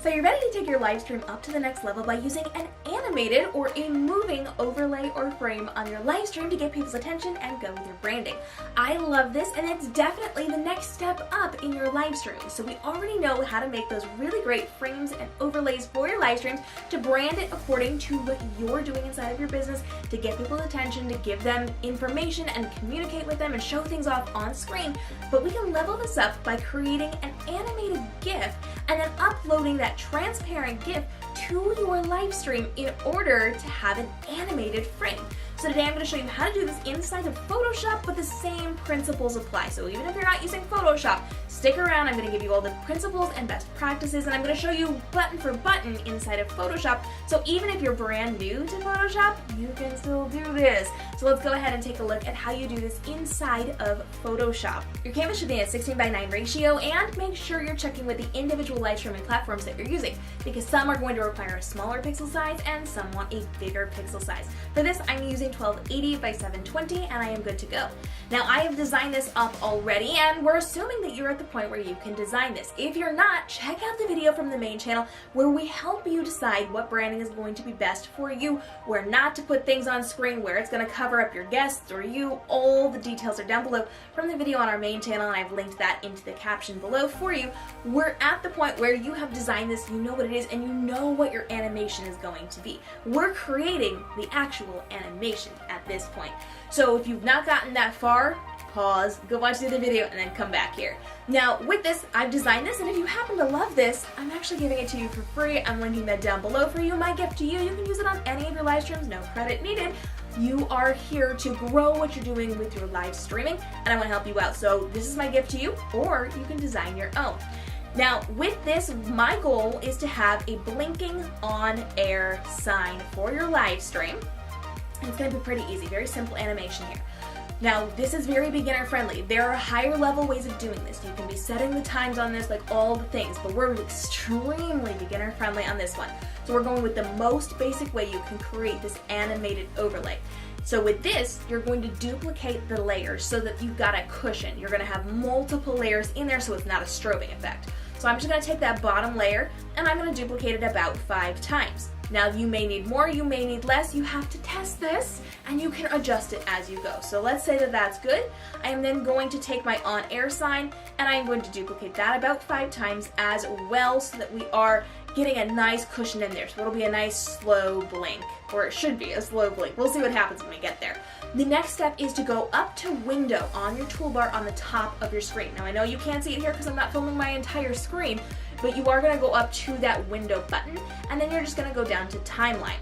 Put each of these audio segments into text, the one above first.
So you're ready to take your live stream up to the next level by using an animated or a moving overlay or frame on your live stream to get people's attention and go with your branding. I love this, and it's definitely the next step up in your live stream. So we already know how to make those really great frames and overlays for your live streams to brand it according to what you're doing inside of your business, to get people's attention, to give them information and communicate with them and show things off on screen. But we can level this up by creating an animated GIF and then uploading that transparent GIF to your live stream in order to have an animated frame. So today I'm going to show you how to do this inside of Photoshop, but the same principles apply. So even if you're not using Photoshop, stick around. I'm going to give you all the principles and best practices, and I'm going to show you button for button inside of Photoshop. So even if you're brand new to Photoshop, you can still do this. So let's go ahead and take a look at how you do this inside of Photoshop. Your canvas should be a 16:9 ratio, and make sure you're checking with the individual live streaming platforms that you're using, because some are going to require a smaller pixel size and some want a bigger pixel size. For this, I'm using 1280 by 720, and I am good to go. Now I have designed this up already, and we're assuming that you're at the point where you can design this. If you're not, check out the video from the main channel where we help you decide what branding is going to be best for you, where not to put things on screen, where it's going to cover up your guests or you. All the details are down below from the video on our main channel, and I've linked that into the caption below for you. We're at the point where you have designed this, you know what it is, and you know what your animation is going to be. We're creating the actual animation at this point. So if you've not gotten that far, pause, go watch the other video, and then come back here. Now with this, I've designed this, and if you happen to love this, I'm actually giving it to you for free. I'm linking that down below for you. My gift to you, you can use it on any of your live streams, no credit needed. You are here to grow what you're doing with your live streaming, and I want to help you out. So this is my gift to you, or you can design your own. Now with this, my goal is to have a blinking on-air sign for your live stream. And it's going to be pretty easy, very simple animation here. Now this is very beginner friendly. There are higher level ways of doing this. You can be setting the times on this, like all the things, but we're extremely beginner friendly on this one. So we're going with the most basic way you can create this animated overlay. So with this, you're going to duplicate the layers so that you've got a cushion. You're going to have multiple layers in there so it's not a strobing effect. So I'm just going to take that bottom layer and I'm going to duplicate it about 5 times. Now you may need more, you may need less, you have to test this and you can adjust it as you go. So let's say that that's good. I am then going to take my on-air sign and I'm going to duplicate that about 5 times as well so that we are getting a nice cushion in there. So it'll be a nice slow blink, or it should be a slow blink. We'll see what happens when we get there. The next step is to go up to window on your toolbar on the top of your screen. Now I know you can't see it here because I'm not filming my entire screen, but you are going to go up to that window button and then you're just going to go down to timeline.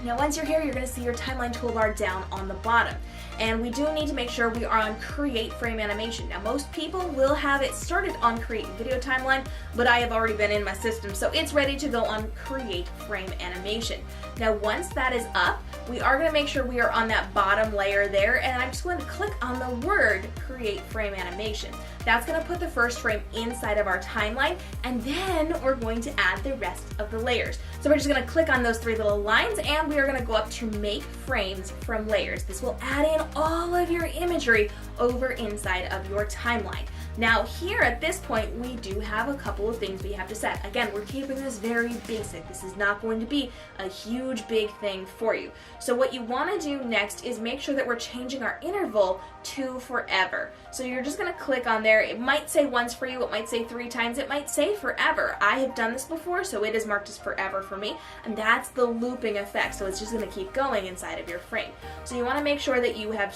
Now once you're here, you're going to see your timeline toolbar down on the bottom. And we do need to make sure we are on Create Frame Animation. Now most people will have it started on Create Video Timeline, but I have already been in my system, so it's ready to go on Create Frame Animation. Now once that is up, we are going to make sure we are on that bottom layer there, and I'm just going to click on the word Create Frame Animation. That's going to put the first frame inside of our timeline, and then we're going to add the rest of the layers. So we're just going to click on those 3 little lines, and we are going to go up to Make Frames from Layers. This will add in all of your imagery over inside of your timeline. Now here at this point, we do have a couple of things we have to set. Again, we're keeping this very basic. This is not going to be a huge big thing for you. So what you want to do next is make sure that we're changing our interval to forever. So you're just going to click on there. It might say once for you, it might say 3 times, it might say forever. I have done this before, so it is marked as forever for me, and that's the looping effect. So it's just going to keep going inside of your frame. So you want to make sure that you have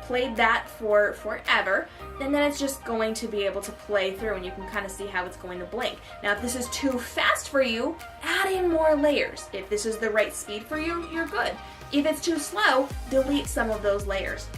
played that for forever, and then it's just going to be able to play through and you can kind of see how it's going to blink. Now if this is too fast for you, add in more layers. If this is the right speed for you, you're good. If it's too slow, delete some of those layers.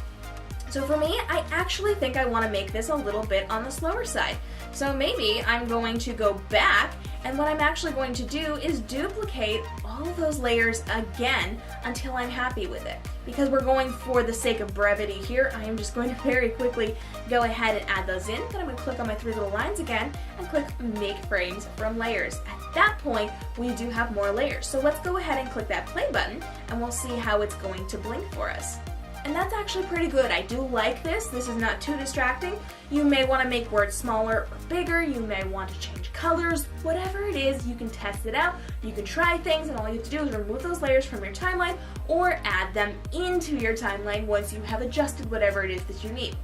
So for me, I actually think I want to make this a little bit on the slower side. So maybe I'm going to go back, and what I'm actually going to do is duplicate all of those layers again until I'm happy with it. Because we're going for the sake of brevity here, I am just going to very quickly go ahead and add those in. Then I'm going to click on my 3 little lines again and click Make Frames from Layers. At that point, we do have more layers. So let's go ahead and click that play button and we'll see how it's going to blink for us. and that's actually pretty good. I do like this. This is not too distracting. You may want to make words smaller or bigger. You may want to change colors. Whatever it is, you can test it out. You can try things, and all you have to do is remove those layers from your timeline or add them into your timeline once you have adjusted whatever it is that you need.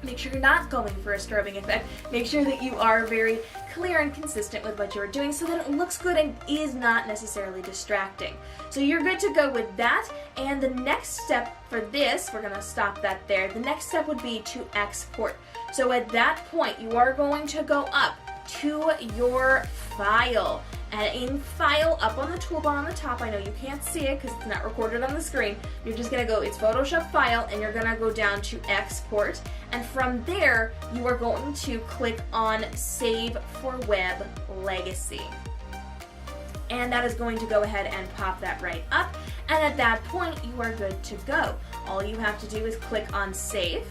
Make sure you're not going for a strobing effect. Make sure that you are very clear and consistent with what you're doing so that it looks good and is not necessarily distracting. So you're good to go with that. And the next step for this, we're going to stop that there. The next step would be to export. So at that point, you are going to go up to your file. And in File, up on the toolbar on the top, I know you can't see it because it's not recorded on the screen, you're just going to go, it's Photoshop File, and you're going to go down to Export. And from there, you are going to click on Save for Web Legacy. And that is going to go ahead and pop that right up. And at that point, you are good to go. All you have to do is click on Save,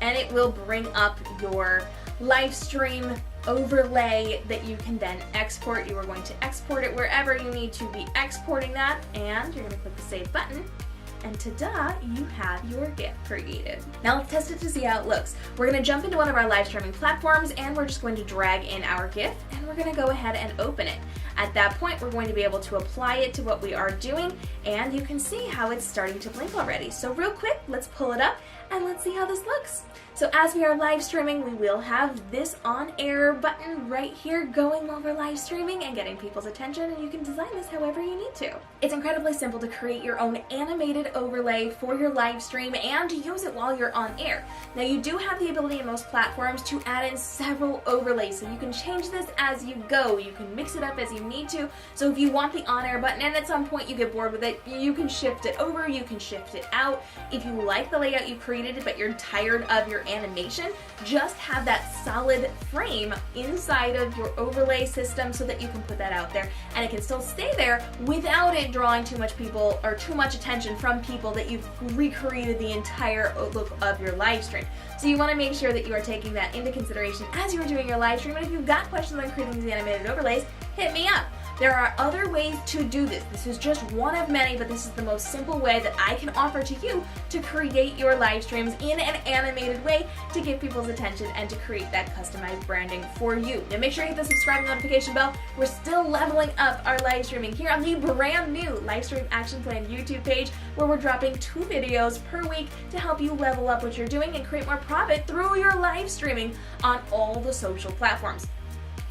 and it will bring up your live stream overlay that you can then export. You are going to export it wherever you need to be exporting that, and you're going to click the Save button, and ta-da, you have your GIF created. Now let's test it to see how it looks. We're going to jump into one of our live streaming platforms, and we're just going to drag in our GIF, and we're going to go ahead and open it. At that point, we're going to be able to apply it to what we are doing, and you can see how it's starting to blink already. So real quick, let's pull it up, and let's see how this looks. So as we are live streaming, we will have this on air button right here going while we're live streaming and getting people's attention, and you can design this however you need to. It's incredibly simple to create your own animated overlay for your live stream and to use it while you're on air. Now you do have the ability in most platforms to add in several overlays, so you can change this as you go. You can mix it up as you need to. So if you want the on air button and at some point you get bored with it, you can shift it over, you can shift it out. If you like the layout you created but you're tired of your animation, just have that solid frame inside of your overlay system so that you can put that out there and it can still stay there without it drawing too much people or too much attention from people that you've recreated the entire look of your live stream. So you want to make sure that you are taking that into consideration as you are doing your live stream, and if you've got questions on creating these animated overlays, hit me up. There are other ways to do this. This is just one of many, but this is the most simple way that I can offer to you to create your live streams in an animated way to get people's attention and to create that customized branding for you. Now make sure you hit the subscribe notification bell. We're still leveling up our live streaming here on the brand new Livestream Action Plan YouTube page, where we're dropping 2 videos per week to help you level up what you're doing and create more profit through your live streaming on all the social platforms.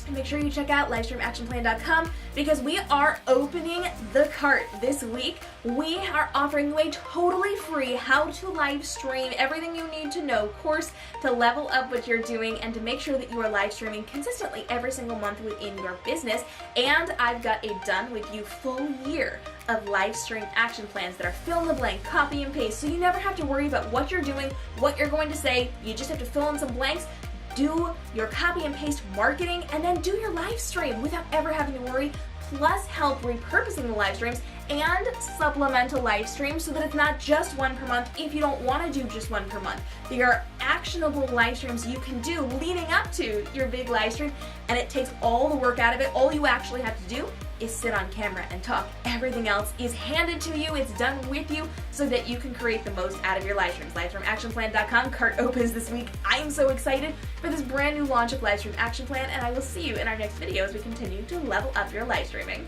And make sure you check out livestreamactionplan.com because we are opening the cart this week. We are offering you a totally free how to live stream everything you need to know course to level up what you're doing and to make sure that you are live streaming consistently every single month within your business. And I've got a done with you full year of live stream action plans that are fill in the blank, copy and paste, so you never have to worry about what you're doing, what you're going to say. You just have to fill in some blanks, do your copy and paste marketing, and then do your live stream without ever having to worry, plus help repurposing the live streams and supplemental live streams so that it's not just one per month if you don't want to do just one per month. There are actionable live streams you can do leading up to your big live stream, and it takes all the work out of it. All you actually have to do is sit on camera and talk. Everything else is handed to you, it's done with you, so that you can create the most out of your live streams. Livestreamactionplan.com cart opens this week. I'm so excited for this brand new launch of Livestream Action Plan, and I will see you in our next video as we continue to level up your live streaming.